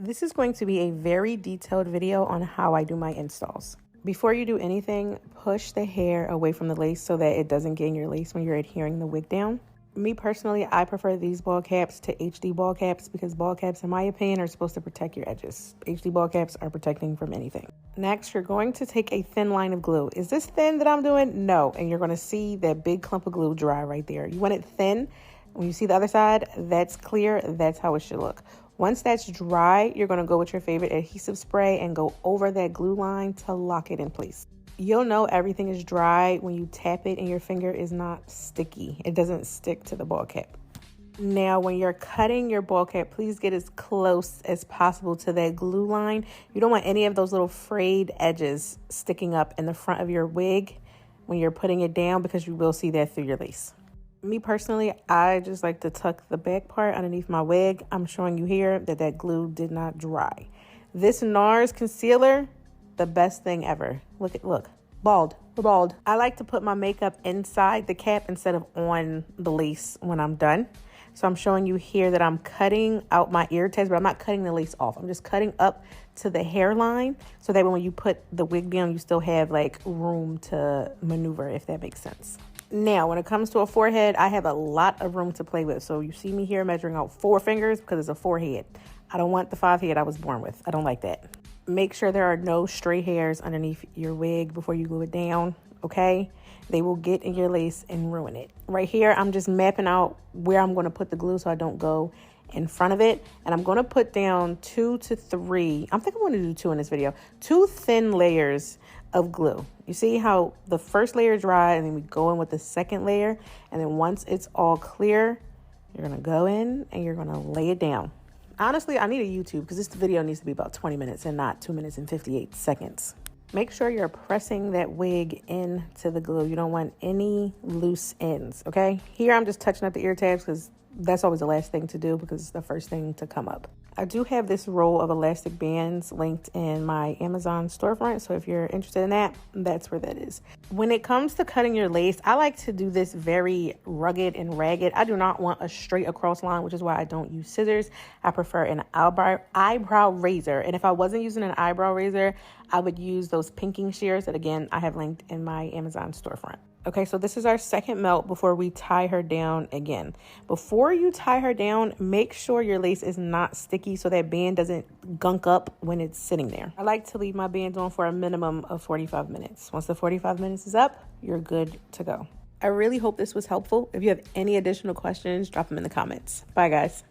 This is going to be a very detailed video on how I do my installs. Before you do anything, push the hair away from the lace so that it doesn't get in your lace when you're adhering the wig down. Me personally, I prefer these ball caps to HD ball caps because ball caps, in my opinion, are supposed to protect your edges. HD ball caps are protecting from anything. Next, you're going to take a thin line of glue. Is this thin that I'm doing? No. And you're going to see that big clump of glue dry right there. You want it thin. When you see the other side, that's clear. That's how it should look. Once that's dry, you're going to go with your favorite adhesive spray and go over that glue line to lock it in place. You'll know everything is dry when you tap it and your finger is not sticky. It doesn't stick to the ball cap. Now, when you're cutting your ball cap, please get as close as possible to that glue line. You don't want any of those little frayed edges sticking up in the front of your wig when you're putting it down because you will see that through your lace. Me personally, I just like to tuck the back part underneath my wig. I'm showing you here that glue did not dry. This NARS concealer, the best thing ever. Look, bald, we're bald. I like to put my makeup inside the cap instead of on the lace when I'm done. So I'm showing you here that I'm cutting out my ear tabs, but I'm not cutting the lace off. I'm just cutting up to the hairline so that when you put the wig down, you still have like room to maneuver, if that makes sense. Now, when it comes to a forehead, I have a lot of room to play with. So you see me here measuring out 4 fingers because it's a forehead. I don't want the 5 head I was born with. I don't like that. Make sure there are no stray hairs underneath your wig before you glue it down, okay? They will get in your lace and ruin it. Right here, I'm just mapping out where I'm going to put the glue so I don't go in front of it. And I'm going to put down 2 to 3. I think I'm going to do 2 in this video. 2 thin layers of glue. You see how the first layer dry and then we go in with the second layer. And then once it's all clear, you're going to go in and you're going to lay it down. Honestly, I need a YouTube because this video needs to be about 20 minutes and not 2 minutes and 58 seconds. Make sure you're pressing that wig into the glue. You don't want any loose ends, okay? Here, I'm just touching up the ear tabs because that's always the last thing to do because it's the first thing to come up. I do have this roll of elastic bands linked in my Amazon storefront. So if you're interested in that, that's where that is. When it comes to cutting your lace, I like to do this very rugged and ragged. I do not want a straight across line, which is why I don't use scissors. I prefer an eyebrow razor. And if I wasn't using an eyebrow razor, I would use those pinking shears that, again, I have linked in my Amazon storefront. Okay, so this is our second melt before we tie her down again. Before you tie her down, make sure your lace is not sticky so that band doesn't gunk up when it's sitting there. I like to leave my band on for a minimum of 45 minutes. Once the 45 minutes is up, you're good to go. I really hope this was helpful. If you have any additional questions, drop them in the comments. Bye, guys.